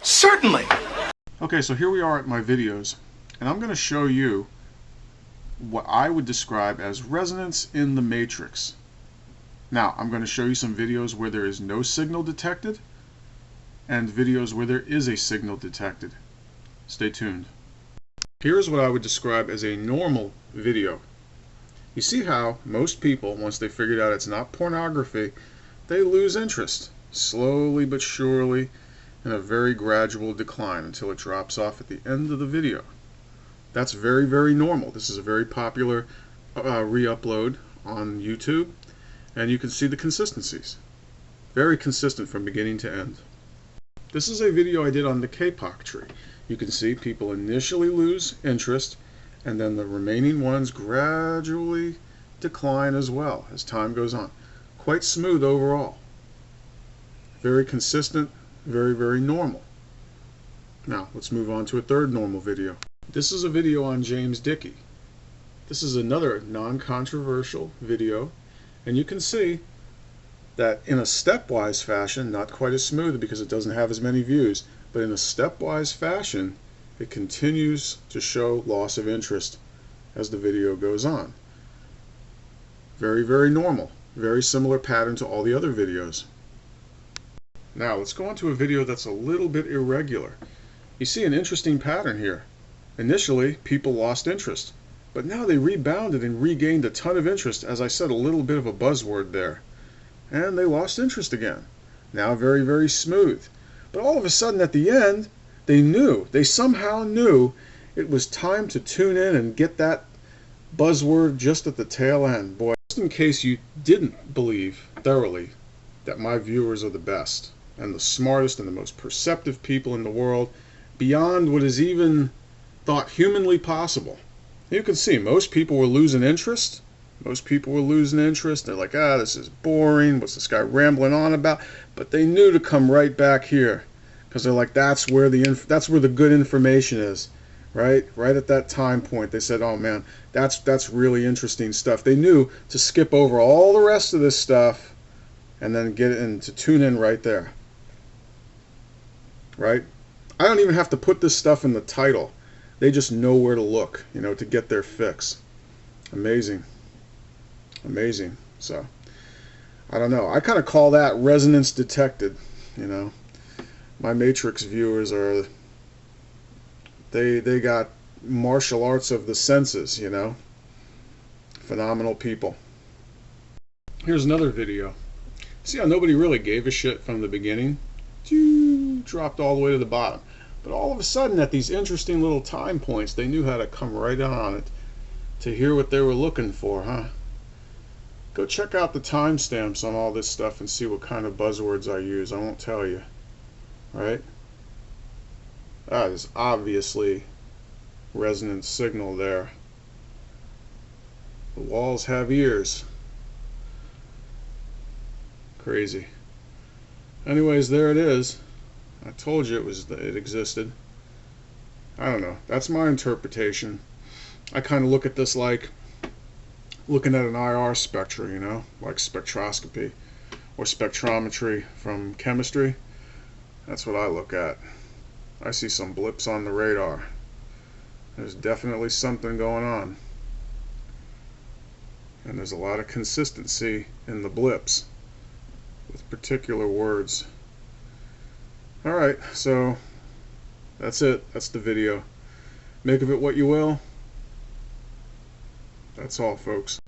Certainly. Okay, so here we are at my videos, and I'm going to show you what I would describe as resonance in the matrix. Now, I'm going to show you some videos where there is no signal detected and videos where there is a signal detected. Stay tuned. Here's what I would describe as a normal video. You see how most people, once they figured out it's not pornography, they lose interest, slowly but surely, in a very gradual decline until it drops off at the end of the video. That's very, very normal. This is a very popular re-upload on YouTube, and you can see the consistencies. Very consistent from beginning to end. This is a video I did on the K-pop tree. You can see people initially lose interest, and then the remaining ones gradually decline as well as time goes on. Quite smooth overall. Very consistent, very, very normal. Now, let's move on to a third normal video. This is a video on James Dickey. This is another non-controversial video, and you can see that in a stepwise fashion, not quite as smooth because it doesn't have as many views, but in a stepwise fashion, it continues to show loss of interest as the video goes on. Very, very normal. Very similar pattern to all the other videos. Now, let's go on to a video that's a little bit irregular. You see an interesting pattern here. Initially, people lost interest, but now they rebounded and regained a ton of interest. As I said, a little bit of a buzzword there. And they lost interest again. Now very, very smooth. But all of a sudden at the end, they somehow knew it was time to tune in and get that buzzword just at the tail end. Boy, just in case you didn't believe thoroughly that my viewers are the best and the smartest and the most perceptive people in the world, beyond what is even thought humanly possible. You can see most people were losing interest. Most people were losing interest. They're like, this is boring. What's this guy rambling on about? But they knew to come right back here because they're like, that's where the good information is, right? Right at that time point, they said, oh man, that's really interesting stuff. They knew to skip over all the rest of this stuff and then get in to tune in right there, right? I don't even have to put this stuff in the title. They just know where to look, to get their fix. Amazing. Amazing. So, I don't know. I kind of call that resonance detected, My Matrix viewers they got martial arts of the senses, Phenomenal people. Here's another video. See how nobody really gave a shit from the beginning? Dropped all the way to the bottom. But all of a sudden, at these interesting little time points, they knew how to come right on it to hear what they were looking for, huh? Go check out the timestamps on all this stuff and see what kind of buzzwords I use. I won't tell you. Right? That is obviously resonance signal there. The walls have ears. Crazy. Anyways, there it is. I told you it existed. I don't know. That's my interpretation. I kind of look at this like looking at an IR spectra, like spectroscopy or spectrometry from chemistry. That's what I look at. I see some blips on the radar. There's definitely something going on. And there's a lot of consistency in the blips with particular words. Alright, so that's it. That's the video. Make of it what you will. That's all, folks.